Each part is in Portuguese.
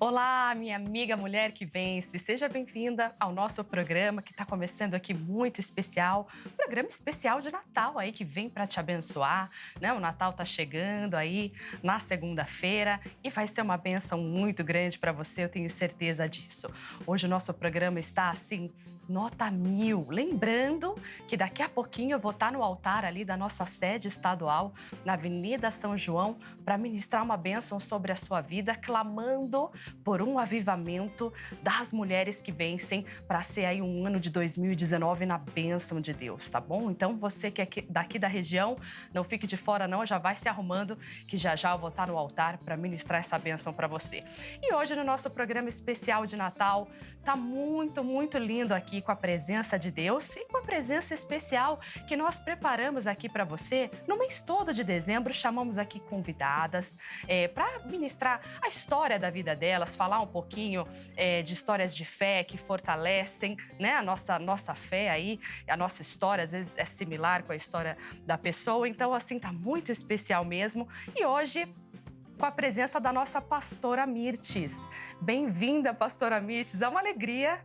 Olá, minha amiga Mulher que Vence, seja bem-vinda ao nosso programa que está começando aqui muito especial, programa especial de Natal aí que vem para te abençoar, né? O Natal tá chegando aí na segunda-feira e vai ser uma bênção muito grande para você, eu tenho certeza disso. Hoje o nosso programa está assim, nota 1000. Lembrando que daqui a pouquinho eu vou estar no altar ali da nossa sede estadual, na Avenida São João, para ministrar uma bênção sobre a sua vida, clamando por um avivamento das mulheres que vencem para ser aí um ano de 2019 na bênção de Deus, tá bom? Então você que é daqui da região, não fique de fora não, já vai se arrumando que já eu vou estar no altar para ministrar essa bênção para você. E hoje no nosso programa especial de Natal, tá muito lindo aqui com a presença de Deus e com a presença especial que nós preparamos aqui para você no mês todo de dezembro. Chamamos aqui convidadas para ministrar a história da vida delas, falar um pouquinho de histórias de fé que fortalecem, né, a nossa fé aí, a nossa história às vezes é similar com a história da pessoa, então assim tá muito especial mesmo. E hoje com a presença da nossa pastora Mirtes. Bem-vinda, pastora Mirtes, é uma alegria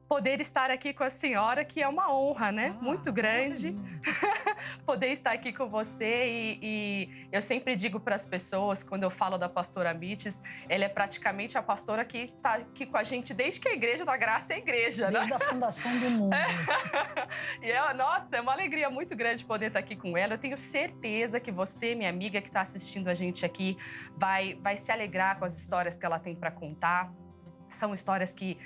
poder estar aqui com a senhora, que é uma honra, né? Muito grande poder estar aqui com você e eu sempre digo para as pessoas, quando eu falo da pastora Mirtes, ela é praticamente a pastora que está aqui com a gente desde que a Igreja da Graça é igreja, né? Desde a fundação do mundo. E nossa, é uma alegria muito grande poder estar aqui com ela. Eu tenho certeza que você, minha amiga que está assistindo a gente aqui, vai se alegrar com as histórias que ela tem para contar. São histórias que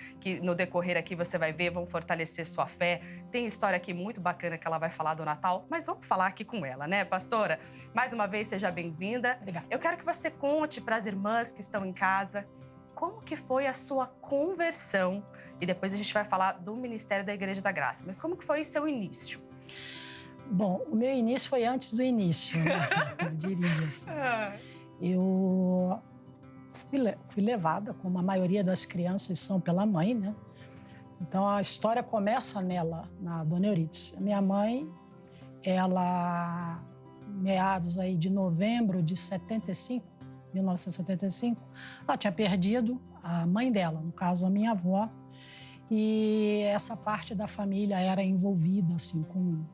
no decorrer aqui você vai ver, vão fortalecer sua fé. Tem história aqui muito bacana que ela vai falar do Natal, mas vamos falar aqui com ela, né, pastora? Mais uma vez, seja bem-vinda. Obrigada. Eu quero que você conte para as irmãs que estão em casa como que foi a sua conversão e depois a gente vai falar do Ministério da Igreja da Graça. Mas como que foi seu início? Bom, o meu início foi antes do início, né? Eu diria assim. Eu fui levada, como a maioria das crianças são, pela mãe, né? Então, a história começa nela, na Dona Euridice. A minha mãe, ela, meados aí de novembro de 1975, ela tinha perdido a mãe dela, no caso, a minha avó, e essa parte da família era envolvida, assim, com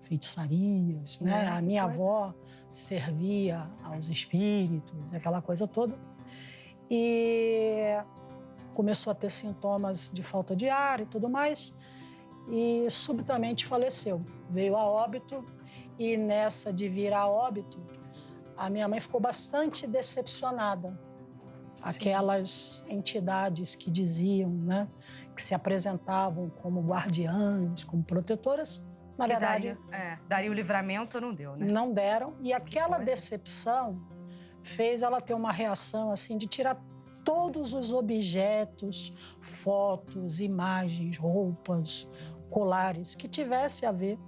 feitiçarias, né? A minha avó servia aos espíritos, aquela coisa toda. E começou a ter sintomas de falta de ar e tudo mais. E subitamente faleceu. Veio a óbito e nessa de vir a óbito, a minha mãe ficou bastante decepcionada. Aquelas entidades que diziam, né, que se apresentavam como guardiãs, como protetoras, na verdade, daria o livramento, não deu, né? Não deram. E aquela decepção fez ela ter uma reação assim de tirar todos os objetos, fotos, imagens, roupas, colares que tivesse a ver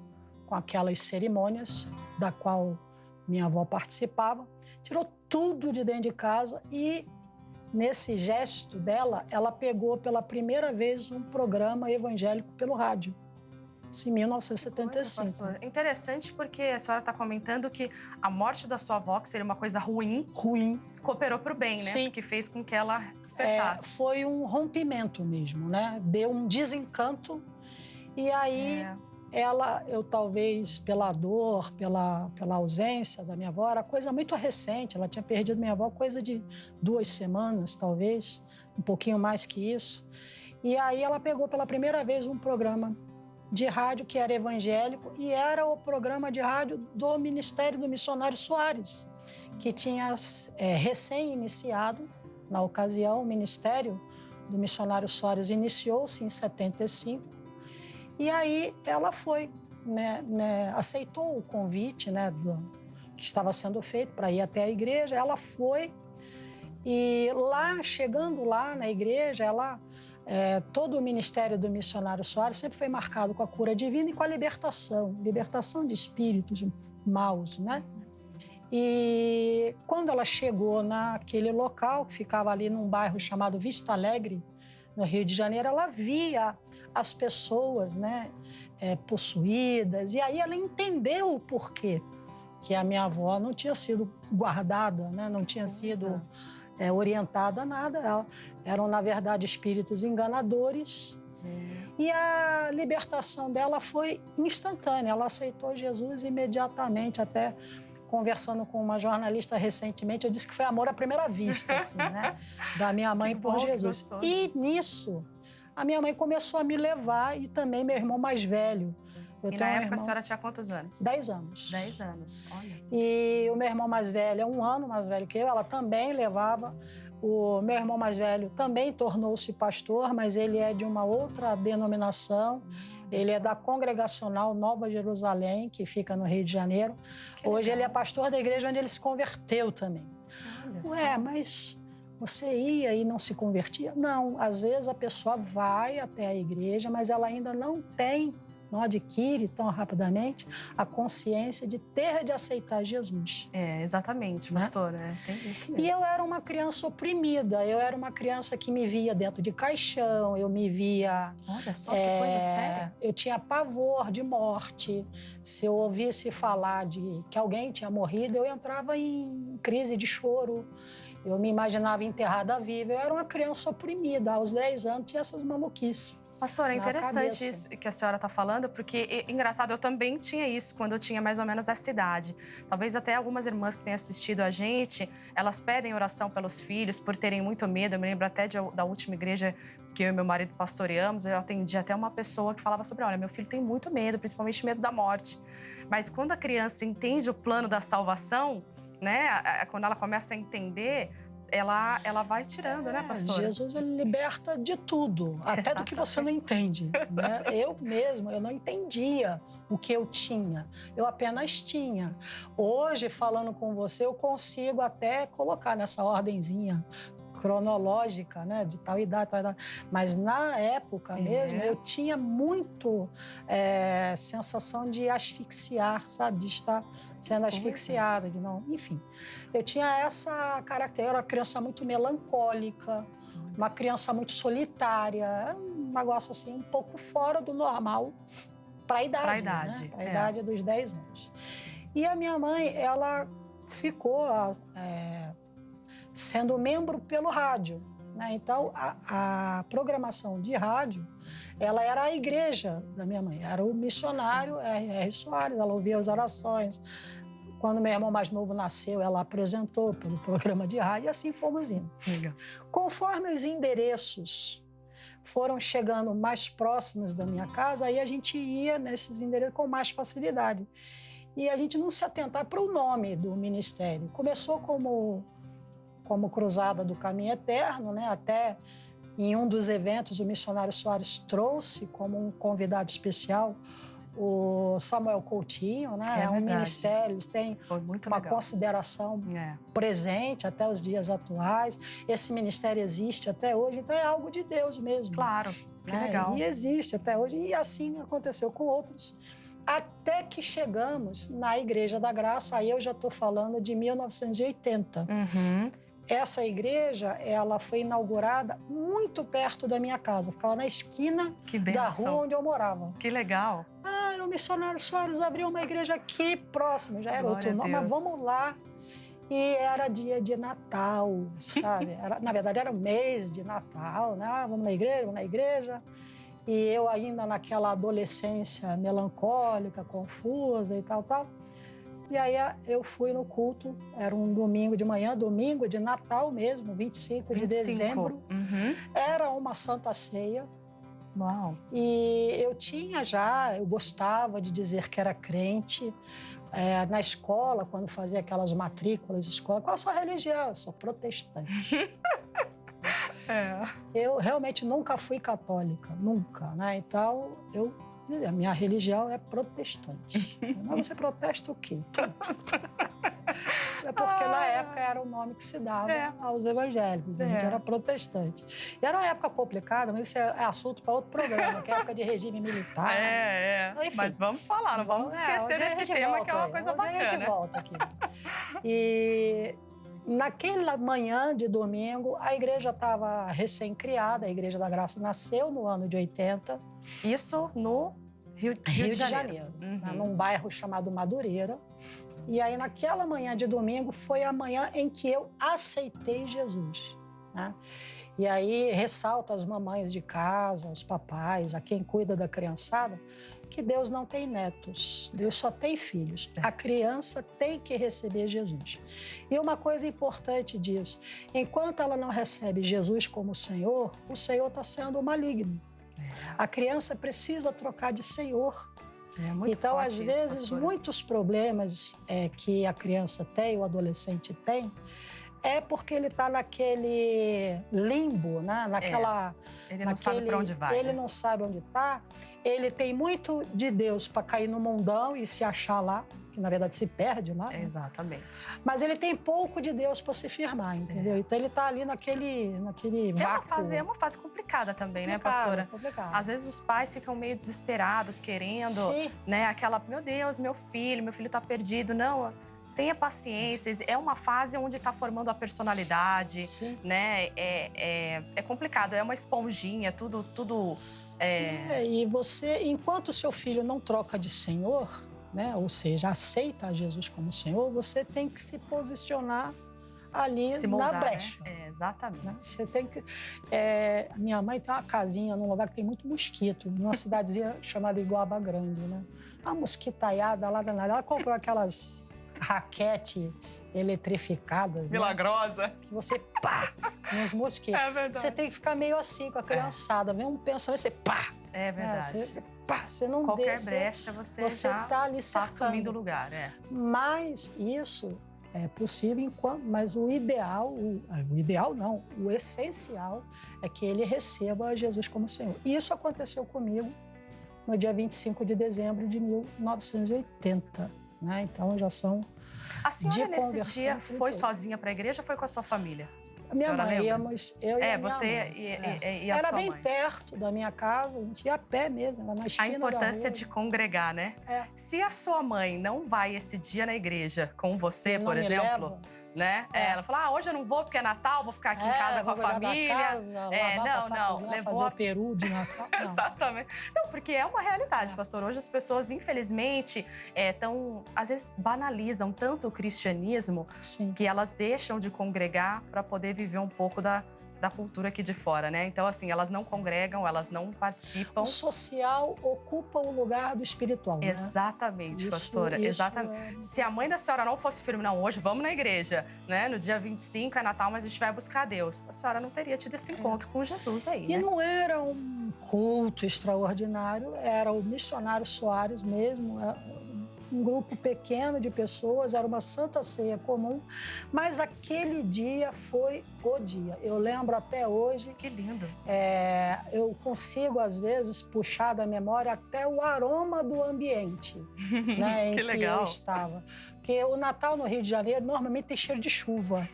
com aquelas cerimônias da qual minha avó participava. Tirou tudo de dentro de casa e, nesse gesto dela, ela pegou pela primeira vez um programa evangélico pelo rádio. Em 1975. Pastor, interessante porque a senhora está comentando que a morte da sua avó, que seria uma coisa ruim, cooperou para o bem, né? Sim. Porque fez com que ela despertasse. Foi um rompimento mesmo, né? Deu um desencanto e aí eu talvez pela dor, pela ausência da minha avó, era coisa muito recente, ela tinha perdido minha avó coisa de 2 semanas, talvez, um pouquinho mais que isso. E aí ela pegou pela primeira vez um programa de rádio que era evangélico e era o programa de rádio do Ministério do Missionário Soares, que tinha recém-iniciado, na ocasião, o Ministério do Missionário Soares iniciou-se em 75, e aí ela foi, aceitou o convite, né, que estava sendo feito para ir até a igreja, ela foi, e lá, chegando lá na igreja, todo o Ministério do Missionário Soares sempre foi marcado com a cura divina e com a libertação de espíritos maus, né? E quando ela chegou naquele local, que ficava ali num bairro chamado Vista Alegre, no Rio de Janeiro, ela via as pessoas, né, possuídas, e aí ela entendeu o porquê que a minha avó não tinha sido guardada, né, não tinha sido orientada a nada. Eram, na verdade, espíritos enganadores. E a libertação dela foi instantânea. Ela aceitou Jesus imediatamente, até conversando com uma jornalista recentemente, eu disse que foi amor à primeira vista, assim, né? Da minha mãe por Jesus. E nisso, a minha mãe começou a me levar e também meu irmão mais velho. E na época a senhora tinha quantos anos? 10 anos. 10 anos, olha. E o meu irmão mais velho é 1 ano mais velho que eu, ela também levava. O meu irmão mais velho também tornou-se pastor, mas ele é de uma outra denominação. Ele é da Congregacional Nova Jerusalém, que fica no Rio de Janeiro. Hoje ele é pastor da igreja onde ele se converteu também. Ué, mas você ia e não se convertia? Não, às vezes a pessoa vai até a igreja, mas ela ainda não adquire tão rapidamente a consciência de ter de aceitar Jesus. Exatamente, pastora. Tem isso mesmo. E eu era uma criança oprimida, eu era uma criança que me via dentro de caixão, eu me via... Olha só, que coisa séria. Eu tinha pavor de morte. Se eu ouvisse falar de que alguém tinha morrido, eu entrava em crise de choro. Eu me imaginava enterrada viva. Eu era uma criança oprimida. Aos 10 anos tinha essas maluquices. Pastora, é interessante isso que a senhora está falando, porque, engraçado, eu também tinha isso quando eu tinha mais ou menos essa idade. Talvez até algumas irmãs que têm assistido a gente, elas pedem oração pelos filhos por terem muito medo. Eu me lembro até da última igreja que eu e meu marido pastoreamos, eu atendi até uma pessoa que falava sobre, olha, meu filho tem muito medo, principalmente medo da morte. Mas quando a criança entende o plano da salvação, né, quando ela começa a entender... Ela vai tirando, né, pastora? Jesus, ele liberta de tudo, até do que você não entende. Né? Eu não entendia o que eu tinha. Eu apenas tinha. Hoje, falando com você, eu consigo até colocar nessa ordenzinha cronológica, né, de tal idade, tal idade. Mas na época mesmo, eu tinha muito sensação de asfixiar, sabe? De estar sendo asfixiada, de não... Enfim, eu tinha essa característica. Eu era uma criança muito melancólica, uma criança muito solitária, um negócio assim, um pouco fora do normal para a idade, né? Para a idade dos 10 anos. E a minha mãe, ela ficou... sendo membro pelo rádio, né? Então, a programação de rádio, ela era a igreja da minha mãe. Era o missionário R.R. Soares, ela ouvia as orações. Quando meu irmão mais novo nasceu, ela apresentou pelo programa de rádio e assim fomos indo. Conforme os endereços foram chegando mais próximos da minha casa, aí a gente ia nesses endereços com mais facilidade. E a gente não se atentar para o nome do ministério. Começou como Cruzada do Caminho Eterno, né? Até em um dos eventos o missionário Soares trouxe como um convidado especial o Samuel Coutinho, né? É um ministério, eles têm uma consideração presente até os dias atuais. Esse ministério existe até hoje, então é algo de Deus mesmo. Claro, que legal. E existe até hoje, e assim aconteceu com outros. Até que chegamos na Igreja da Graça, aí eu já estou falando de 1980. Essa igreja, ela foi inaugurada muito perto da minha casa. Ficava na esquina da rua onde eu morava. Que legal. O missionário Soares abriu uma igreja aqui próximo. Já era outro nome, mas vamos lá. E era dia de Natal, sabe? Na verdade, era o mês de Natal, né? Vamos na igreja. E eu ainda naquela adolescência melancólica, confusa e tal. E aí eu fui no culto, era um domingo de manhã, domingo de Natal mesmo, 25 de dezembro. Era uma Santa Ceia. Uau! E eu gostava de dizer que era crente. Na escola, quando fazia aquelas matrículas de escola, qual a sua religião? Eu sou protestante. Eu realmente nunca fui católica, nunca, né? Então, a minha religião é protestante. Mas você protesta o quê? Tudo. É porque na época era o nome que se dava aos evangélicos. A gente era protestante. E era uma época complicada, mas isso é assunto para outro programa, que é a época de regime militar. Enfim, mas vamos falar, não vamos esquecer desse tema, que é uma coisa bacana. A gente volta aqui. E naquela manhã de domingo, a igreja estava recém-criada, a Igreja da Graça nasceu no ano de 80. Isso no Rio de Janeiro. Né, num bairro chamado Madureira. E aí, naquela manhã de domingo, foi a manhã em que eu aceitei Jesus. Né? E aí, ressalto às mamães de casa, aos papais, a quem cuida da criançada, que Deus não tem netos, Deus só tem filhos. A criança tem que receber Jesus. E uma coisa importante disso, enquanto ela não recebe Jesus como Senhor, o Senhor está sendo maligno. A criança precisa trocar de Senhor. Então, às vezes, pastora, muitos problemas que a criança tem, o adolescente tem, é porque ele está naquele limbo, né? Ele não sabe para onde vai. Ele não sabe onde está. Ele tem muito de Deus para cair no mundão e se achar lá, que na verdade se perde lá. Exatamente. Mas ele tem pouco de Deus para se firmar, entendeu? Então ele está ali naquele vácuo. É uma fase complicada também, né, pastora? Complicado. Às vezes os pais ficam meio desesperados, querendo, né? Aquela, meu Deus, meu filho está perdido. Não, tenha paciência. É uma fase onde está formando a personalidade, né? É complicado, é uma esponjinha, tudo. E você, enquanto o seu filho não troca de Senhor, né? Ou seja, aceita Jesus como Senhor, você tem que se posicionar ali se moldar, na brecha. Né? Exatamente. Né? Você tem que... minha mãe tem uma casinha num lugar que tem muito mosquito, numa cidadezinha chamada Iguaba Grande, né? Uma mosquitaiada lá danada. Ela comprou aquelas raquete eletrificadas, milagrosa, né? Que você pá nos mosquitos. É verdade. Você tem que ficar meio assim com a criançada, vem um pensamento, você pá. É verdade. Você não qualquer brecha você já tá ali está assumindo o lugar, Mas isso é possível mas o ideal não, o essencial é que ele receba Jesus como Senhor. E isso aconteceu comigo no dia 25 de dezembro de 1980. Né? Então já são. A senhora nesse dia foi sozinha para a igreja ou foi com a sua família? Minha mãe, íamos, eu e a minha você mãe. E a era sua bem mãe. Perto da minha casa, a gente ia a pé mesmo, era na esquina a importância da rua. de congregar, né? Se a sua mãe não vai esse dia na igreja com você, por exemplo, né? Ela fala, hoje eu não vou porque é Natal, vou ficar aqui em casa com a família. Levou fazer o peru de Natal. Exatamente. Não, porque é uma realidade, pastor. Hoje as pessoas, infelizmente, às vezes banalizam tanto o cristianismo que elas deixam de congregar para poder viver um pouco da cultura aqui de fora, né? Então, assim, elas não congregam, elas não participam. O social ocupa o lugar do espiritual, né? Exatamente, pastora. Exatamente. Se a mãe da senhora não fosse firme, não, hoje vamos na igreja, né? No dia 25 é Natal, mas a gente vai buscar Deus. A senhora não teria tido esse encontro com Jesus aí, né? E não era um culto extraordinário, era o missionário Soares mesmo, um grupo pequeno de pessoas, era uma santa ceia comum, mas aquele dia foi o dia. Eu lembro até hoje. Que lindo. Eu consigo, às vezes, puxar da memória até o aroma do ambiente, né, em que eu estava. Porque o Natal no Rio de Janeiro normalmente tem cheiro de chuva,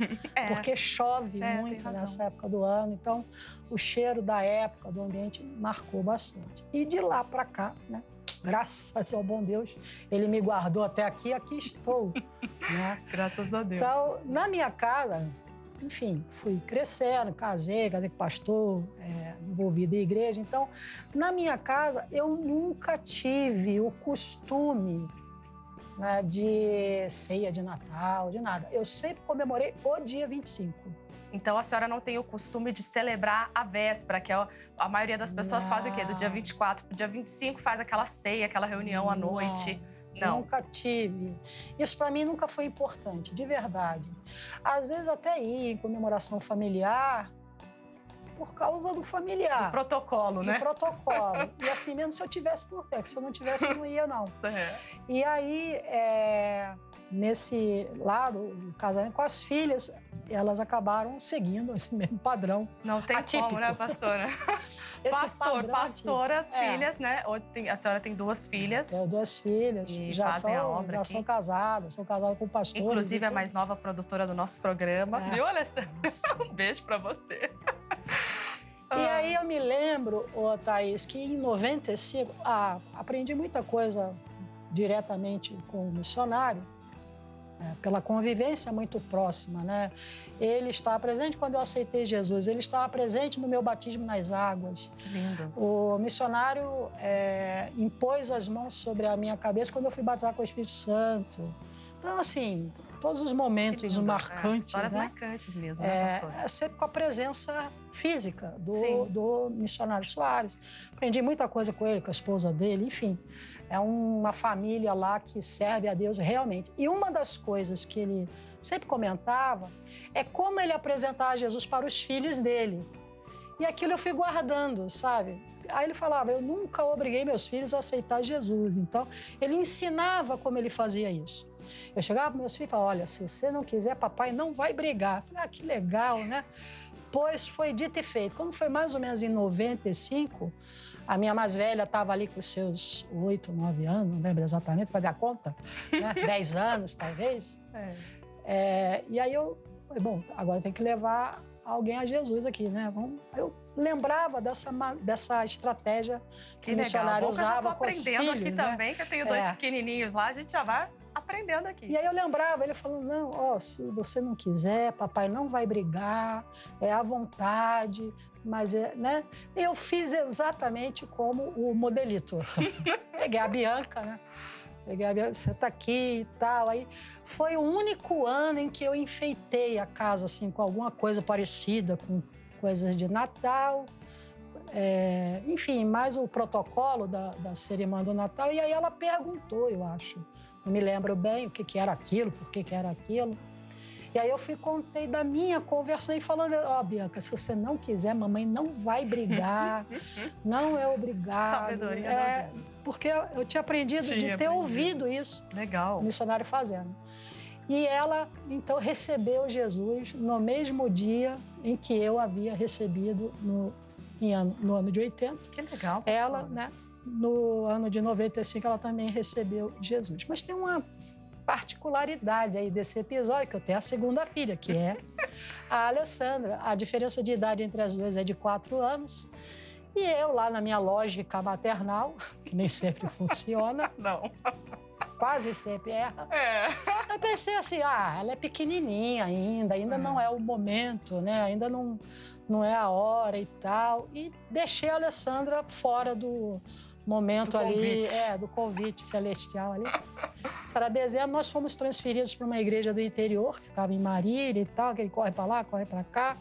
porque chove muito nessa época do ano. Então, o cheiro da época, do ambiente, marcou bastante. E de lá para cá, né? Graças ao bom Deus, ele me guardou até aqui estou. Né? Graças a Deus. Então, na minha casa, enfim, fui crescendo, casei com pastor, envolvido em igreja. Então, na minha casa, eu nunca tive o costume, né, de ceia de Natal, de nada. Eu sempre comemorei o dia 25. Então, a senhora não tem o costume de celebrar a véspera, que a maioria das pessoas faz o quê? Do dia 24 pro dia 25 faz aquela ceia, aquela reunião à noite. Não. Nunca tive. Isso para mim nunca foi importante, de verdade. Às vezes até ia em comemoração familiar por causa do familiar. Do protocolo, né? Do protocolo. E assim mesmo se eu tivesse por perto. Se eu não tivesse, eu não ia, não. E aí, nesse lado do casamento, com as filhas, elas acabaram seguindo esse mesmo padrão. Não tem atípico. Como, né, pastora? Pastoras, filhas, né? A senhora tem duas filhas. Tenho duas filhas. Já são casadas com pastores. Inclusive, a mais nova produtora do nosso programa. Viu, Alessandra? Um beijo pra você. E aí eu me lembro, Thaís, que em 95, aprendi muita coisa diretamente com o missionário. pela convivência muito próxima, né? Ele estava presente quando eu aceitei Jesus, ele estava presente no meu batismo nas águas. Que lindo. O missionário impôs as mãos sobre a minha cabeça quando eu fui batizar com o Espírito Santo. Então, assim, todos os momentos marcantes, histórias né? marcantes mesmo, né, pastor? Sempre com a presença física do missionário Soares. Aprendi muita coisa com ele, com a esposa dele, enfim. É uma família lá que serve a Deus realmente. E uma das coisas que ele sempre comentava é como ele apresentava Jesus para os filhos dele. E aquilo eu fui guardando, sabe? Aí ele falava, eu nunca obriguei meus filhos a aceitar Jesus. Então, ele ensinava como ele fazia isso. Eu chegava para meus filhos e falava, olha, se você não quiser, papai não vai brigar. Eu falei, que legal, né? Pois foi dito e feito. Quando foi mais ou menos em 95, a minha mais velha estava ali com os seus 8, 9 anos, não lembro exatamente, fazer a conta, né? 10 anos, talvez. E aí eu falei, bom, agora tem que levar alguém a Jesus aqui, né? Eu lembrava dessa estratégia que o missionário usava com os filhos. Eu já tô aprendendo aqui né? também, que eu tenho 2 pequenininhos lá, a gente já vai aprendendo aqui. E aí eu lembrava, ele falou, não, se você não quiser, papai não vai brigar, é à vontade, mas né? Eu fiz exatamente como o modelito. Peguei a Bianca, né? Peguei a Bianca, você tá aqui e tal. Aí foi o único ano em que eu enfeitei a casa, assim, com alguma coisa parecida, com coisas de Natal. Enfim, mais o protocolo da cerimônia do Natal. E aí ela perguntou, eu acho, não me lembro bem o que era aquilo, por que era aquilo. E aí eu contei da minha conversão e falando, Bianca, se você não quiser, mamãe não vai brigar, não é obrigado. Sabedoria, porque eu tinha aprendido de ter ouvido isso. Legal. O missionário fazendo. E ela, então, recebeu Jesus no mesmo dia em que eu havia recebido no ano de 80. Que legal, pastor. Ela, né, no ano de 95, ela também recebeu Jesus. Mas tem uma particularidade aí desse episódio, que eu tenho a segunda filha, que é a Alessandra. A diferença de idade entre as duas é de 4 anos. E eu, lá na minha lógica maternal, que nem sempre funciona. Não. Quase sempre erra. Eu pensei assim, ela é pequenininha ainda não é o momento, né? Ainda não é a hora e tal. E deixei a Alessandra fora do momento ali, do convite celestial ali. Isso era dezembro, nós fomos transferidos para uma igreja do interior, que ficava em Marília e tal, que ele corre para lá, corre para cá.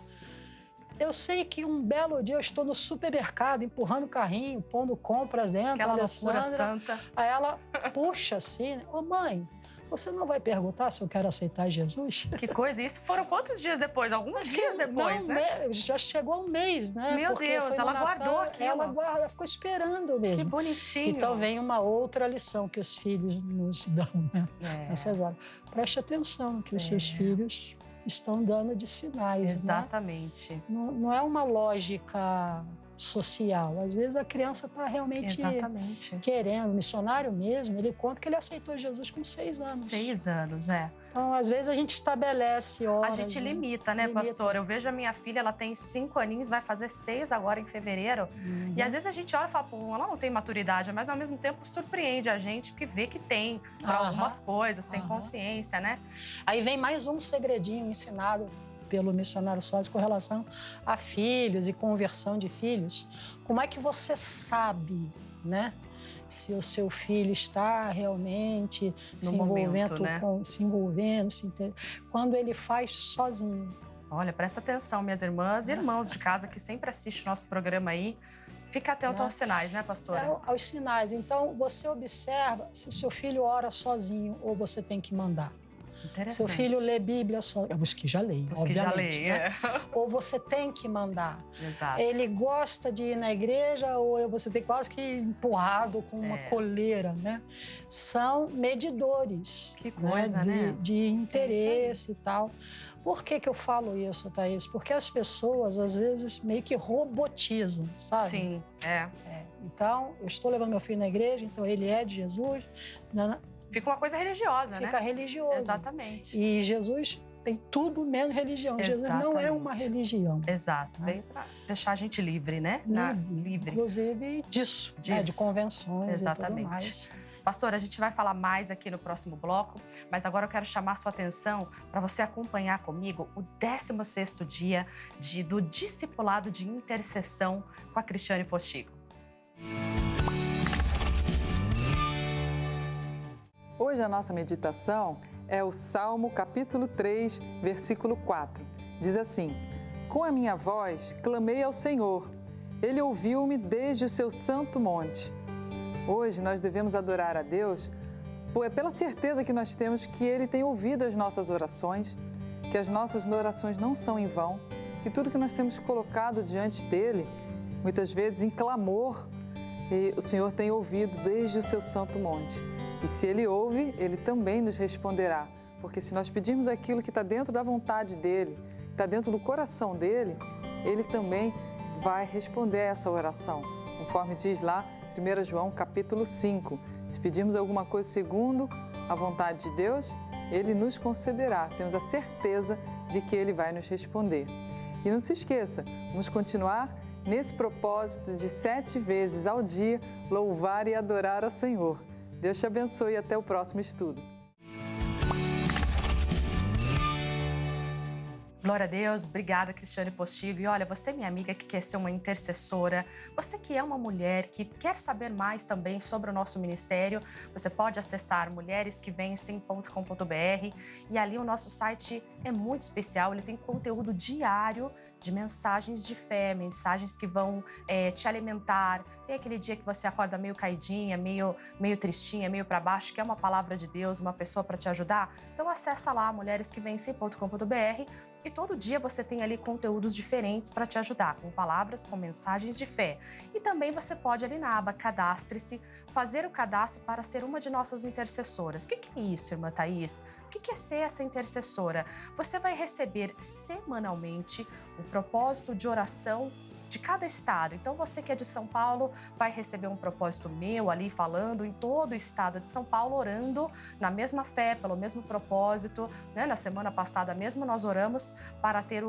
Eu sei que um belo dia eu estou no supermercado, empurrando o carrinho, pondo compras dentro. Aquela loucura santa. Aí ela puxa assim, né? Mãe, você não vai perguntar se eu quero aceitar Jesus? Que coisa, isso foram quantos dias depois? Alguns dias depois, né? Já chegou um mês, né? Meu Deus, ela guardou aquilo. Ela ficou esperando mesmo. Que bonitinho. Então vem uma outra lição que os filhos nos dão, né? Nessas horas. Preste atenção que os seus filhos estão dando de sinais. Exatamente. Né? Não é uma lógica social. Às vezes a criança está realmente querendo. O missionário mesmo, ele conta que ele aceitou Jesus com 6 anos. 6 anos, Então, às vezes a gente estabelece horas. A gente limita, né, pastor? Eu vejo a minha filha, ela tem 5 aninhos, vai fazer 6 agora em fevereiro. E às vezes a gente olha e fala, pô, ela não tem maturidade, mas ao mesmo tempo surpreende a gente, porque vê que tem para algumas coisas, tem consciência, né? Aí vem mais um segredinho ensinado pelo missionário Soares com relação a filhos e conversão de filhos. Como é que você sabe, né? Se o seu filho está realmente se envolvendo, quando ele faz sozinho. Olha, presta atenção, minhas irmãs e irmãos de casa que sempre assistem nosso programa aí. Fica atento aos sinais, né, pastora? Aos sinais. Então, você observa se o seu filho ora sozinho ou você tem que mandar. Interessante. Seu filho lê Bíblia só. Os que já leem, obviamente. Né? Ou você tem que mandar. Exato. Ele gosta de ir na igreja ou você tem quase que empurrado com uma coleira, né? São medidores. Que coisa, né? De interesse e tal. Por que eu falo isso, Thaís? Porque as pessoas, às vezes, meio que robotizam, sabe? Sim, Então, eu estou levando meu filho na igreja, então ele é de Jesus. Fica uma coisa religiosa, né? Fica religioso. Exatamente. E Jesus tem tudo menos religião. Jesus não é uma religião. Exato, veio para deixar a gente livre, né? Livre. Inclusive disso. Né? De convenções. Exatamente. E tudo mais. Pastora, a gente vai falar mais aqui no próximo bloco, mas agora eu quero chamar a sua atenção para você acompanhar comigo o 16º dia do Discipulado de Intercessão com a Cristiane Postigo. Hoje a nossa meditação é o Salmo capítulo 3, versículo 4. Diz assim: com a minha voz clamei ao Senhor, Ele ouviu-me desde o seu santo monte. Hoje nós devemos adorar a Deus pela certeza que nós temos que Ele tem ouvido as nossas orações, que as nossas orações não são em vão, que tudo que nós temos colocado diante dEle, muitas vezes em clamor, o Senhor tem ouvido desde o seu santo monte. E se Ele ouve, Ele também nos responderá, porque se nós pedirmos aquilo que está dentro da vontade dEle, que está dentro do coração dEle, Ele também vai responder a essa oração, conforme diz lá 1 João capítulo 5. Se pedirmos alguma coisa segundo a vontade de Deus, Ele nos concederá. Temos a certeza de que Ele vai nos responder. E não se esqueça, vamos continuar nesse propósito de 7 vezes ao dia louvar e adorar ao Senhor. Deus te abençoe e até o próximo estudo. Glória a Deus, obrigada, Cristiane Postigo. E olha, você, minha amiga, que quer ser uma intercessora, você que é uma mulher, que quer saber mais também sobre o nosso ministério, você pode acessar mulheresquevencem.com.br e ali o nosso site é muito especial, ele tem conteúdo diário de mensagens de fé, mensagens que vão te alimentar. Tem aquele dia que você acorda meio caidinha, meio tristinha, meio para baixo, que é uma palavra de Deus, uma pessoa para te ajudar. Então acessa lá mulheresquevencem.com.br e todo dia você tem ali conteúdos diferentes para te ajudar, com palavras, com mensagens de fé. E também você pode ali na aba Cadastre-se, fazer o cadastro para ser uma de nossas intercessoras. O que é isso, irmã Thaís? O que é ser essa intercessora? Você vai receber semanalmente um propósito de oração de cada estado. Então, você que é de São Paulo vai receber um propósito meu ali falando em todo o estado de São Paulo, orando na mesma fé, pelo mesmo propósito. Né? Na semana passada mesmo nós oramos para ter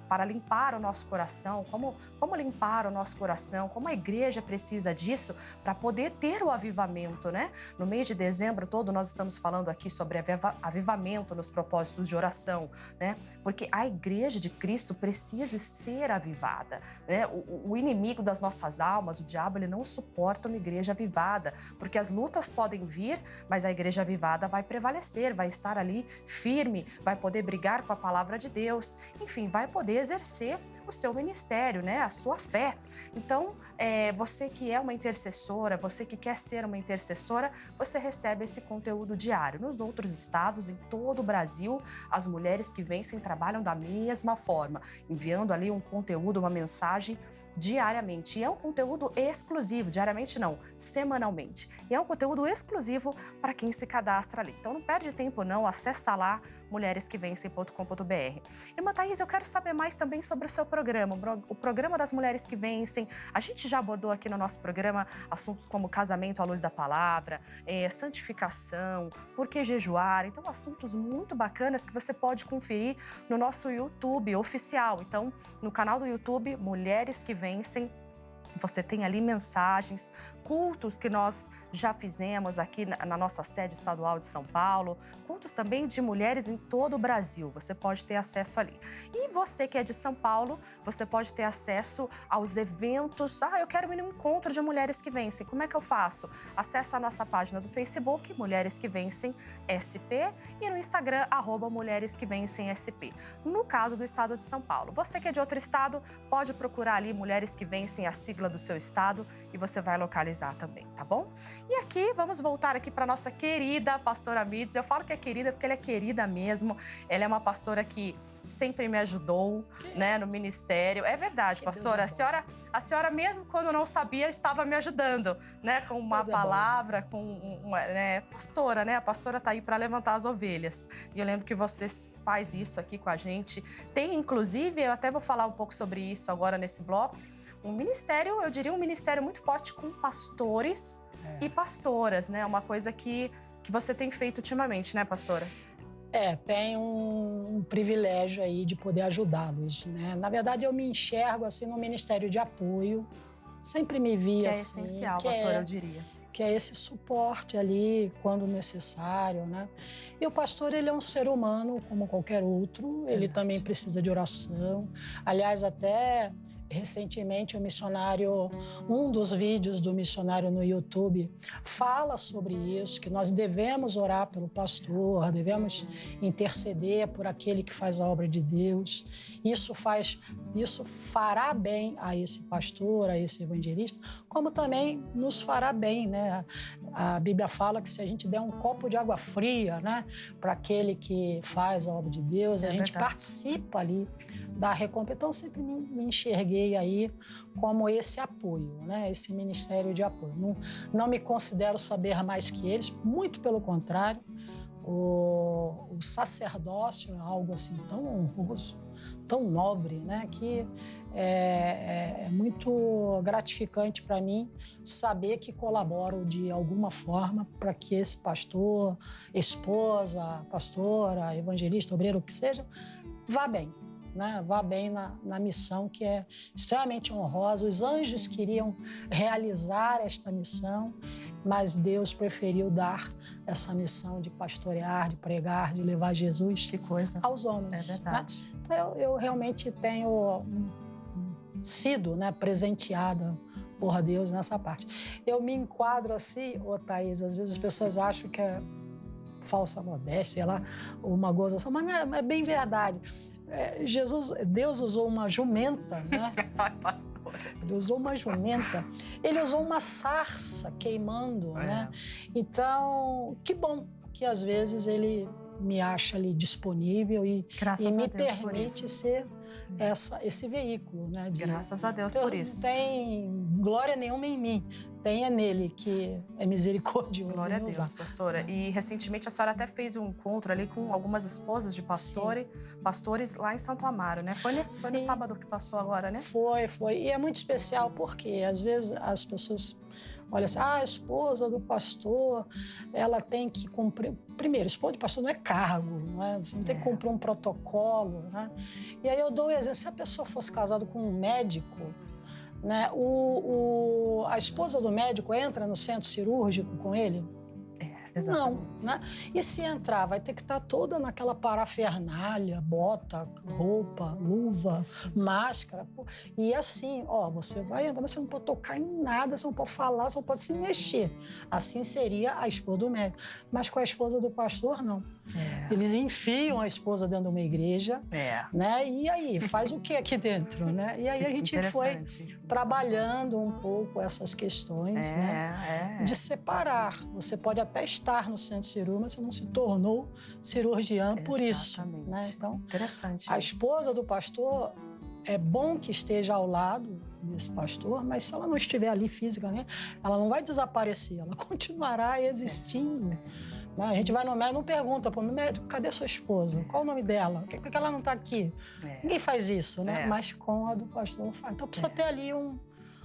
para limpar o nosso coração, como limpar o nosso coração, como a igreja precisa disso para poder ter o avivamento, né? No mês de dezembro todo nós estamos falando aqui sobre avivamento nos propósitos de oração, né? Porque a igreja de Cristo precisa ser avivada. Né? O inimigo das nossas almas, o diabo, ele não suporta uma igreja avivada, porque as lutas podem vir, mas a igreja avivada vai prevalecer, vai estar ali firme, vai poder brigar com a palavra de Deus, enfim, vai poder exercer o seu ministério, né? A sua fé. Então, você que é uma intercessora, você que quer ser uma intercessora, você recebe esse conteúdo diário. Nos outros estados, em todo o Brasil, as mulheres que vencem trabalham da mesma forma, enviando ali um conteúdo, uma mensagem diariamente. E é um conteúdo exclusivo, diariamente não, semanalmente. E é um conteúdo exclusivo para quem se cadastra ali. Então não perde tempo não, acessa lá mulheresquevencem.com.br. Irmã Thaís, eu quero saber mais também sobre o seu programa, o programa das Mulheres que Vencem. A gente já abordou aqui no nosso programa assuntos como casamento à luz da palavra, santificação, por que jejuar. Então, assuntos muito bacanas que você pode conferir no nosso YouTube oficial. Então, no canal do YouTube Mulheres que Vencem, você tem ali mensagens, cultos que nós já fizemos aqui na nossa sede estadual de São Paulo, cultos também de mulheres em todo o Brasil, você pode ter acesso ali. E você que é de São Paulo, você pode ter acesso aos eventos. Eu quero ir num encontro de Mulheres que Vencem, como é que eu faço? Acesse a nossa página do Facebook, Mulheres que Vencem SP, e no Instagram, @Mulheres que Vencem SP. No caso do estado de São Paulo, você que é de outro estado, pode procurar ali Mulheres que Vencem, a sigla do seu estado, e você vai localizar também, tá bom? E aqui, vamos voltar aqui para nossa querida pastora Mides. Eu falo que é querida porque ela é querida mesmo. Ela é uma pastora que sempre me ajudou, né, no ministério. É verdade, pastora. A senhora mesmo quando não sabia, estava me ajudando, né, com uma palavra, com uma, né, pastora, né? A pastora tá aí para levantar as ovelhas. E eu lembro que você faz isso aqui com a gente. Tem, inclusive, eu até vou falar um pouco sobre isso agora nesse bloco, um ministério, eu diria um ministério muito forte com pastores e pastoras, né? Uma coisa que você tem feito ultimamente, né, pastora? Tem um privilégio aí de poder ajudá-los, né? Na verdade, eu me enxergo assim no ministério de apoio. Sempre me vi Que é assim, essencial, pastora, eu diria. que é esse suporte ali quando necessário, né? E o pastor, ele é um ser humano como qualquer outro, ele também precisa de oração. Aliás, até recentemente um dos vídeos do missionário no YouTube fala sobre isso, que nós devemos orar pelo pastor, devemos interceder por aquele que faz a obra de Deus. Isso fará bem a esse pastor, a esse evangelista, como também nos fará bem, né? A Bíblia fala que se a gente der um copo de água fria, né, para aquele que faz a obra de Deus, a gente participa ali da recompensa. Então, eu sempre me enxerguei aí como esse apoio, né? Esse ministério de apoio. Não me considero saber mais que eles, muito pelo contrário. O sacerdócio é algo assim tão honroso, tão nobre, né? Que é muito gratificante para mim saber que colaboro de alguma forma para que esse pastor, esposa, pastora, evangelista, obreiro, o que seja, vá bem. Né? Vá bem na missão que é extremamente honrosa. Os anjos queriam realizar esta missão, mas Deus preferiu dar essa missão de pastorear, de pregar, de levar Jesus aos homens. É verdade. Né? Então, eu realmente tenho sido, né, presenteada por Deus nessa parte. Eu me enquadro assim, Thaís, às vezes as pessoas acham que é falsa modéstia, sei lá, uma gozação, mas não é bem verdade. Deus usou uma jumenta, né? Pastora. Ele usou uma jumenta, ele usou uma sarça queimando, né? Então, que bom que às vezes ele me acha ali disponível e me permite ser esse veículo, né? Graças a Deus por isso. Não tem glória nenhuma em mim, tem nele que é misericordioso. Glória a Deus, pastora. E recentemente a senhora até fez um encontro ali com algumas esposas de pastores lá em Santo Amaro, né? Foi no sábado que passou agora, né? Foi. E é muito especial porque às vezes as pessoas olham assim, a esposa do pastor, ela tem que cumprir... Primeiro, esposa do pastor não é cargo, não é? Você não tem que cumprir um protocolo, né? E aí eu dou um exemplo, se a pessoa fosse casada com um médico, né? A esposa do médico entra no centro cirúrgico com ele? Exatamente. Não, né? E se entrar, vai ter que estar toda naquela parafernália, bota, roupa, luva, máscara. E assim, você vai entrar, mas você não pode tocar em nada, você não pode falar, você não pode se mexer. Assim seria a esposa do médico. Mas com a esposa do pastor, não. Eles enfiam a esposa dentro de uma igreja, né? E aí, faz o que aqui dentro, né? E aí a gente foi trabalhando um pouco essas questões, né? De separar. Você pode até estar no centro cirúrgico, mas você não se tornou cirurgiã por isso, né? Então, interessante. A esposa do pastor é bom que esteja ao lado desse pastor, mas se ela não estiver ali fisicamente, ela não vai desaparecer, ela continuará existindo. A gente vai no médico, não pergunta para o médico, cadê sua esposa? Qual o nome dela? Por que ela não está aqui? Ninguém faz isso, né? Mas com a do pastor faz. Então precisa ter ali um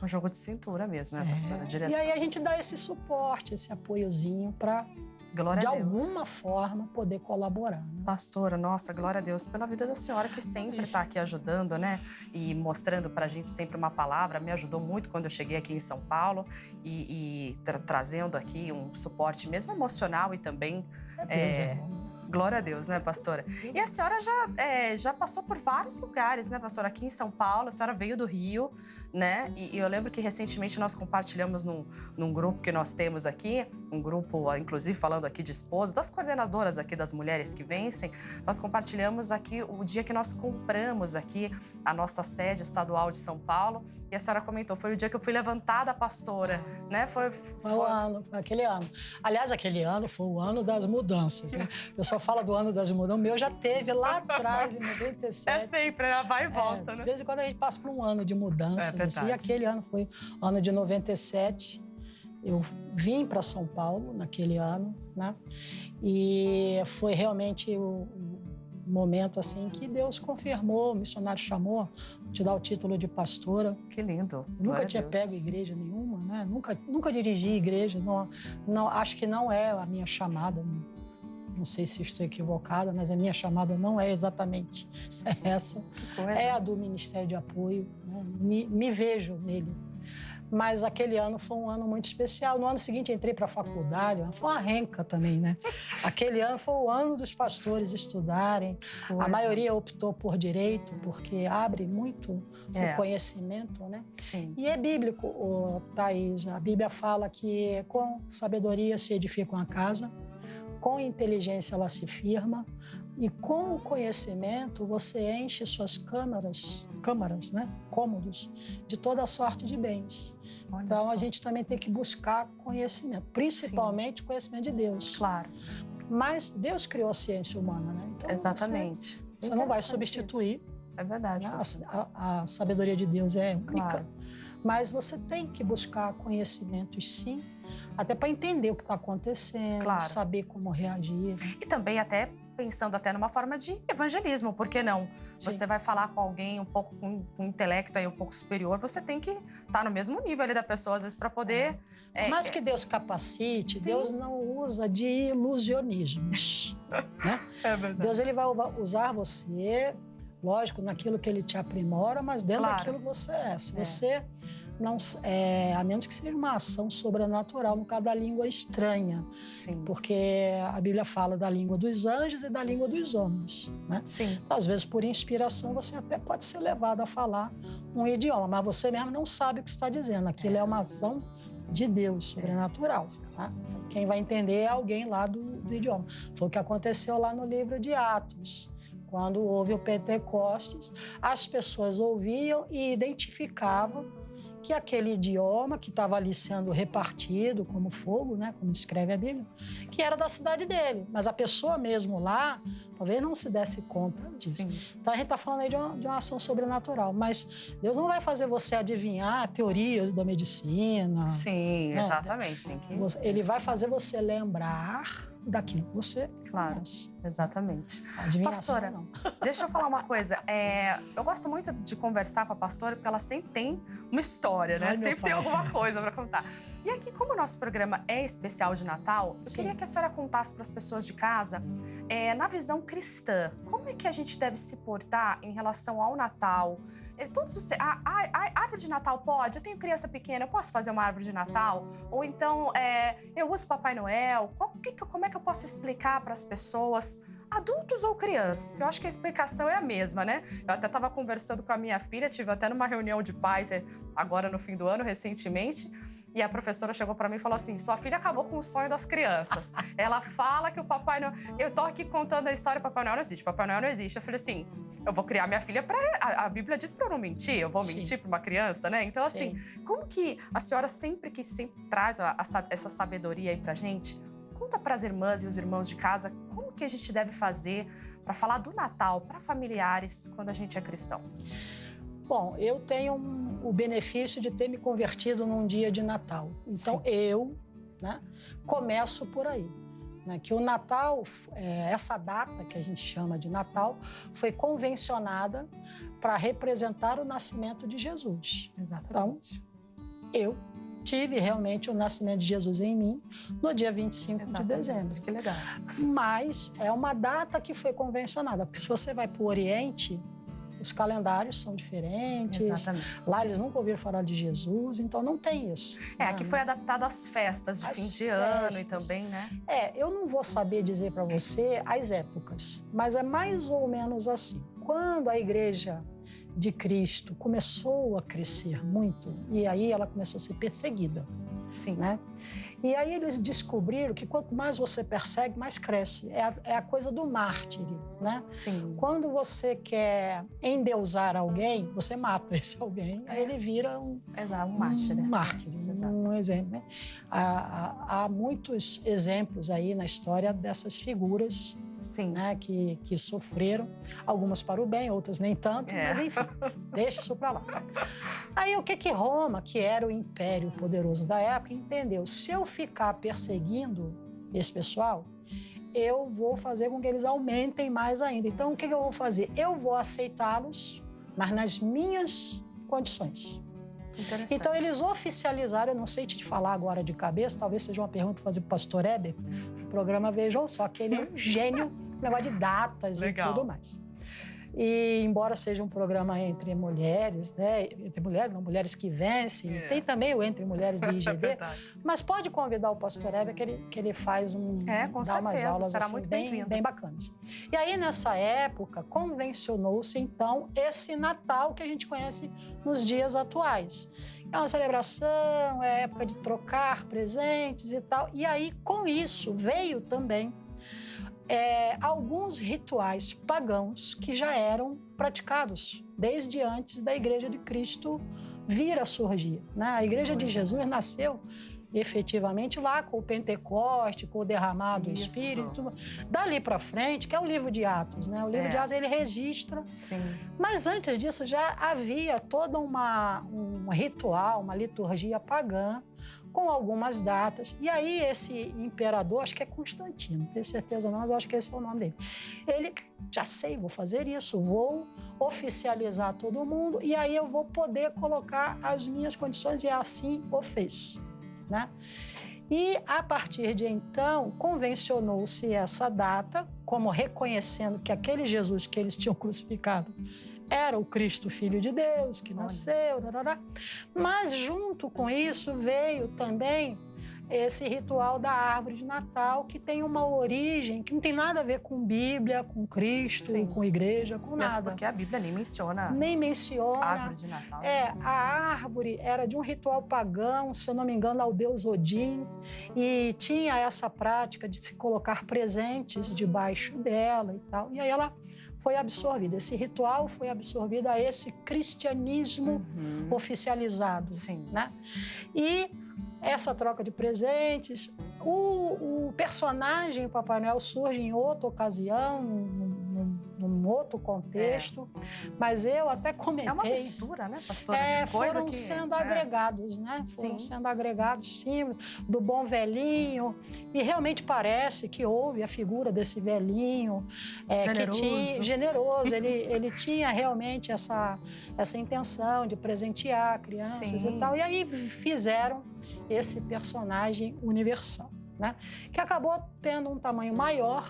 jogo de cintura mesmo, né, pastora? Direção. E aí a gente dá esse suporte, esse apoiozinho para, de alguma forma, poder colaborar. Né? Pastora, nossa, glória a Deus pela vida da senhora que sempre está aqui ajudando, né? E mostrando para a gente sempre uma palavra. Me ajudou muito quando eu cheguei aqui em São Paulo e trazendo aqui um suporte mesmo emocional e também... Glória a Deus, né, pastora? E a senhora já passou por vários lugares, né, pastora? Aqui em São Paulo, a senhora veio do Rio, né? E eu lembro que recentemente nós compartilhamos num grupo que nós temos aqui, um grupo, inclusive, falando aqui de esposas, das coordenadoras aqui das Mulheres que Vencem, nós compartilhamos aqui o dia que nós compramos aqui a nossa sede estadual de São Paulo. E a senhora comentou, foi o dia que eu fui levantada, pastora, né? Foi aquele ano. Aliás, aquele ano foi o ano das mudanças, né? O pessoal fala do ano das mudanças, o meu já teve lá atrás, em 97. É sempre, ela vai e volta, né? De vez em quando a gente passa por um ano de mudanças. Assim, e aquele ano foi o ano de 97. Eu vim para São Paulo naquele ano, né? E foi realmente o momento assim que Deus confirmou, o missionário chamou, te dá o título de pastora. Que lindo. Eu nunca tinha pego igreja nenhuma, né? Nunca dirigi igreja, não, acho que não é a minha chamada. não sei se estou equivocada, mas a minha chamada não é exatamente essa. É a do Ministério de Apoio, né? Me vejo nele. Mas aquele ano foi um ano muito especial. No ano seguinte, entrei para a faculdade, foi uma renca também, né? Aquele ano foi o ano dos pastores estudarem. A maioria optou por direito, porque abre muito o conhecimento, né? Sim. E é bíblico, Thaís. A Bíblia fala que com sabedoria se edifica uma casa, com inteligência ela se firma, e com o conhecimento você enche suas câmaras, né? Cômodos, de toda sorte de bens. Olha então, só. a gente também tem que buscar conhecimento, principalmente conhecimento de Deus. Claro. Mas Deus criou a ciência humana, né? Então, exatamente. Você não vai substituir. Isso. É verdade. Né? A sabedoria de Deus é única. Claro. Mas você tem que buscar conhecimentos, sim, até para entender o que está acontecendo, Claro. saber como reagir. Né? E também até pensando até numa forma de evangelismo, por que não? Sim. Você vai falar com alguém um pouco com um intelecto aí um pouco superior, você tem que estar no mesmo nível ali da pessoa, às vezes, para poder... Mas que Deus capacite, Sim. Deus não usa de ilusionismos. Né? É verdade. Deus ele vai usar você, lógico, naquilo que ele te aprimora, mas dentro Claro. daquilo que você é. Se você não... a menos que seja uma ação sobrenatural, no caso da língua estranha. Sim. Porque a Bíblia fala da língua dos anjos e da língua dos homens, né? Sim. Então, às vezes, por inspiração, você até pode ser levado a falar um idioma, mas você mesmo não sabe o que está dizendo. Aquilo é uma ação de Deus, sobrenatural. Tá? Quem vai entender é alguém lá do idioma. Foi o que aconteceu lá no livro de Atos. Quando houve o Pentecostes, as pessoas ouviam e identificavam que aquele idioma que estava ali sendo repartido como fogo, né, como descreve a Bíblia, que era da cidade dele. Mas a pessoa mesmo lá, talvez não se desse conta disso. Sim. Então a gente está falando aí de uma ação sobrenatural. Mas Deus não vai fazer você adivinhar teorias da medicina. Sim, né? exatamente. Tem que... Ele vai fazer você lembrar daquilo que você Claro. conhece. Exatamente. Adivinhação, Pastora, não. deixa eu falar uma coisa. Eu gosto muito de conversar com a pastora porque ela sempre tem uma história, né? Ai, meu Sempre tem pai. alguma coisa para contar. E aqui, como o nosso programa é especial de Natal, eu Sim. queria que a senhora contasse para as pessoas de casa, na visão cristã, como é que a gente deve se portar em relação ao Natal? A árvore de Natal pode? Eu tenho criança pequena, eu posso fazer uma árvore de Natal? Ou então, eu uso Papai Noel? Como é que eu posso explicar para as pessoas, adultos ou crianças? Porque eu acho que a explicação é a mesma, né? Eu até estava conversando com a minha filha, tive até numa reunião de pais agora no fim do ano, recentemente, e a professora chegou para mim e falou assim, sua filha acabou com o sonho das crianças. Ela fala que o Papai Noel... Eu tô aqui contando a história, Papai Noel não existe, Papai Noel não existe. Eu falei assim, eu vou criar minha filha para... A Bíblia diz para eu não mentir, eu vou mentir para uma criança, né? Então, assim, como que a senhora sempre traz essa sabedoria aí pra gente? Conta para as irmãs e os irmãos de casa como que a gente deve fazer para falar do Natal para familiares quando a gente é cristão. Bom, eu tenho o benefício de ter me convertido num dia de Natal. Então, eu começo por aí. Né, que o Natal, essa data que a gente chama de Natal, foi convencionada para representar o nascimento de Jesus. Exatamente. Então, eu tive realmente o nascimento de Jesus em mim no dia 25 de dezembro. Que legal. Mas é uma data que foi convencionada, porque se você vai para o Oriente, os calendários são diferentes. Exatamente. Lá eles nunca ouviram falar de Jesus, então não tem isso. Aqui foi adaptado às festas de fim de ano e também, né? Eu não vou saber dizer para você as épocas, mas é mais ou menos assim. Quando a igreja de Cristo começou a crescer muito, e aí ela começou a ser perseguida. Sim. Né? E aí eles descobriram que quanto mais você persegue, mais cresce. É a coisa do mártire, né? Sim. Quando você quer endeusar alguém, você mata esse alguém, aí ele vira um mártir, né? Um mártir, um exemplo. Né? Há muitos exemplos aí na história dessas figuras. Sim. Né, que sofreram, algumas para o bem, outras nem tanto, mas enfim, deixa isso para lá. Aí o que Roma, que era o império poderoso da época, entendeu? Se eu ficar perseguindo esse pessoal, eu vou fazer com que eles aumentem mais ainda. Então o que eu vou fazer? Eu vou aceitá-los, mas nas minhas condições. Interessante. Então, eles oficializaram, eu não sei te falar agora de cabeça, talvez seja uma pergunta para fazer para o pastor Heber, o programa Vejam Só, que ele é um gênio no negócio de datas Legal. e tudo mais. E, embora seja um programa entre mulheres, né? Entre mulheres, não, mulheres que vencem, tem também o Entre Mulheres do IGD, mas pode convidar o pastor Heber que ele faz com dá umas certeza, aulas será assim, muito bem bacanas. E aí, nessa época, convencionou-se, então, esse Natal que a gente conhece nos dias atuais. É uma celebração, é época de trocar presentes e tal. E aí, com isso, veio também alguns rituais pagãos que já eram praticados desde antes da Igreja de Cristo vir a surgir, né? A Igreja de Jesus nasceu efetivamente lá com o Pentecoste, com o derramado do Espírito. Dali para frente, que é o livro de Atos, né? O livro de Atos, ele registra. Sim. Mas antes disso já havia toda um ritual, uma liturgia pagã com algumas datas. E aí esse imperador, acho que é Constantino, não tenho certeza não, mas eu acho que esse é o nome dele. Ele, já sei, vou fazer isso, vou oficializar todo mundo e aí eu vou poder colocar as minhas condições e assim o fez, né? E, a partir de então, convencionou-se essa data como reconhecendo que aquele Jesus que eles tinham crucificado era o Cristo, Filho de Deus, que nasceu, mas junto com isso veio também esse ritual da árvore de Natal, que tem uma origem que não tem nada a ver com Bíblia, com Cristo, com igreja, com nada. Mesmo porque a Bíblia nem menciona a árvore de Natal. A árvore era de um ritual pagão, se eu não me engano, ao deus Odin, e tinha essa prática de se colocar presentes debaixo dela e tal. E aí ela foi absorvida. Esse ritual foi absorvido a esse cristianismo oficializado. Sim. Né? E essa troca de presentes, o personagem Papai Noel surge em outra ocasião, num outro contexto, mas eu até comentei... É uma mistura, né, pastora, de coisa foram que... sendo agregados, né? Sim. Foram sendo agregados símbolos do bom velhinho, e realmente parece que houve a figura desse velhinho generoso. Ele tinha realmente essa intenção de presentear crianças e tal, e aí fizeram esse personagem universal, né? Que acabou tendo um tamanho maior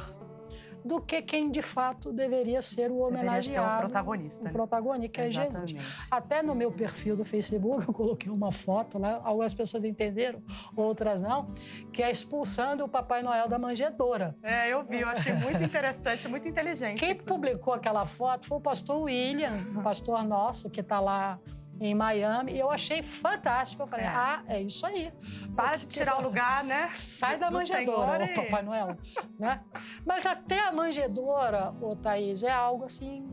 do que quem de fato deveria ser o homenageado. Deveria ser o protagonista. O protagonista, que é Jesus. Até no meu perfil do Facebook eu coloquei uma foto, né? Algumas pessoas entenderam, outras não, que é expulsando o Papai Noel da manjedoura. Eu vi, eu achei muito interessante, muito inteligente. Quem publicou aquela foto foi o pastor William, um pastor nosso que está lá em Miami, e eu achei fantástico. Eu falei, é isso aí. Para de tirar o lugar, né? Sai da manjedoura, ô Papai Noel. Né? Mas até a manjedoura, ô Thaís, é algo assim...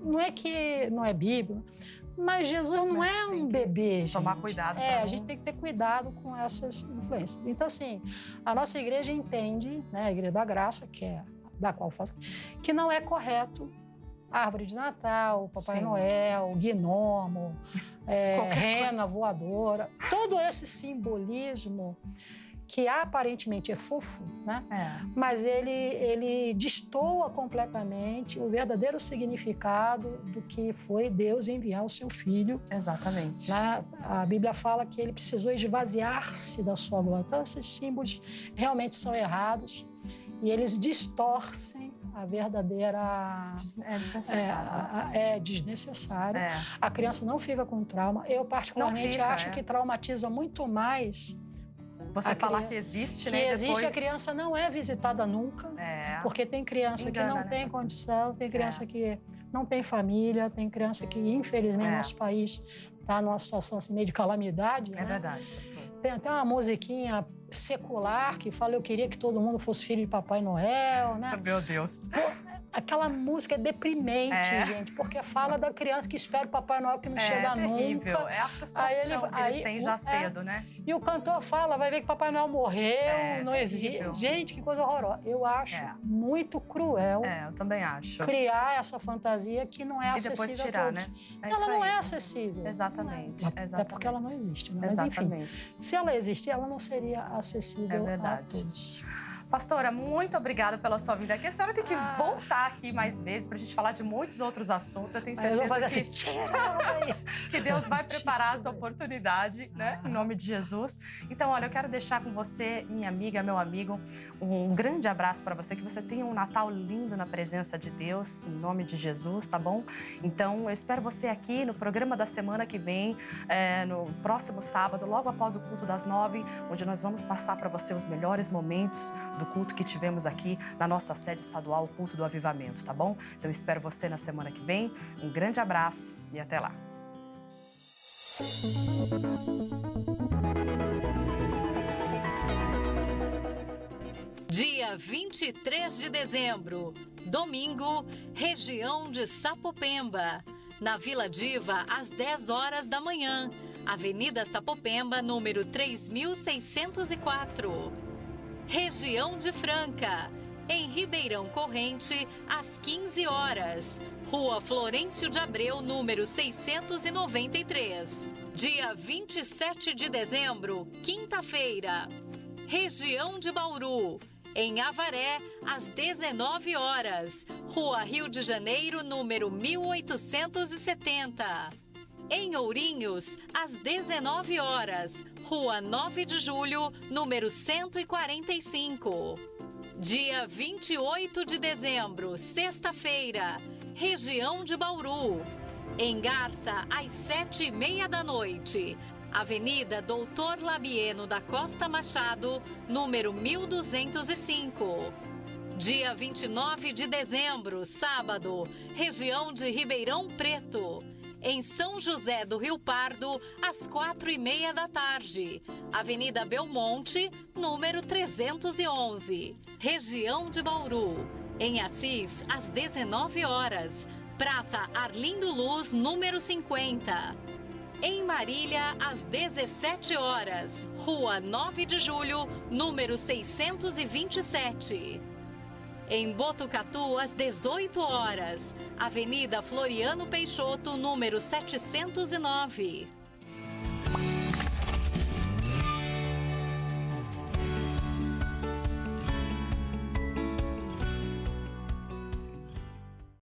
Não é que não é Bíblia, mas Jesus não é um bebê, gente. Tomar cuidado. A gente tem que ter cuidado com essas influências. Então, assim, a nossa igreja entende, né, a Igreja da Graça, que é da qual faço, que não é correto árvore de Natal, Papai Noel, gnomo, rena voadora, todo esse simbolismo que aparentemente é fofo, né? Mas ele destoa completamente o verdadeiro significado do que foi Deus enviar o seu Filho. Exatamente. Né? A Bíblia fala que ele precisou esvaziar-se da sua glória. Então, esses símbolos realmente são errados e eles distorcem a verdadeira... É desnecessário. É desnecessário. A criança não fica com trauma. Eu, particularmente, acho que traumatiza muito mais... Você falar que existe, né? Que existe, a criança não é visitada nunca. Porque tem criança que não tem condição, tem criança que não tem família, tem criança que, infelizmente, no nosso país está numa situação assim, meio de calamidade. É verdade, pastor. Tem até uma musiquinha secular que fala: eu queria que todo mundo fosse filho de Papai Noel, né? Meu Deus. Aquela música é deprimente, gente, porque fala da criança que espera o Papai Noel que não chega terrível. nunca. É a frustração que eles têm já cedo, né? E o cantor fala, vai ver que Papai Noel morreu, não existe. Gente, que coisa horrorosa. Eu acho muito cruel. Eu também acho. Criar essa fantasia que não é acessível. E depois tirar, né? Ela não é acessível. Exatamente. Até porque ela não existe. Mas, enfim, se ela existir, ela não seria acessível a todos. Pastora, muito obrigada pela sua vinda aqui. A senhora tem que voltar aqui mais vezes para a gente falar de muitos outros assuntos. Eu tenho certeza que Deus vai preparar essa oportunidade, né? Em nome de Jesus. Então, olha, eu quero deixar com você, minha amiga, meu amigo, um grande abraço para você, que você tenha um Natal lindo na presença de Deus, em nome de Jesus, tá bom? Então, eu espero você aqui no programa da semana que vem, no próximo sábado, logo após o culto das 9, onde nós vamos passar para você os melhores momentos do culto que tivemos aqui na nossa sede estadual, o culto do avivamento, tá bom? Então, eu espero você na semana que vem. Um grande abraço e até lá. Dia 23 de dezembro, domingo, região de Sapopemba. Na Vila Diva, às 10 horas da manhã. Avenida Sapopemba, número 3604. Região de Franca. Em Ribeirão Corrente, às 15 horas. Rua Florencio de Abreu, número 693. Dia 27 de dezembro, quinta-feira. Região de Bauru. Em Avaré, às 19 horas. Rua Rio de Janeiro, número 1870. Em Ourinhos, às 19 horas. Rua 9 de Julho, número 145. Dia 28 de dezembro, sexta-feira. Região de Bauru. Em Garça, às 7h30 da noite. Avenida Doutor Labieno da Costa Machado, número 1205. Dia 29 de dezembro, sábado, região de Ribeirão Preto. Em São José do Rio Pardo, às 4h30 da tarde. Avenida Belmonte, número 311. Região de Bauru. Em Assis, às 19 horas. Praça Arlindo Luz, número 50. Em Marília, às 17 horas. Rua 9 de Julho, número 627. Em Botucatu, às 18 horas. Avenida Floriano Peixoto, número 709.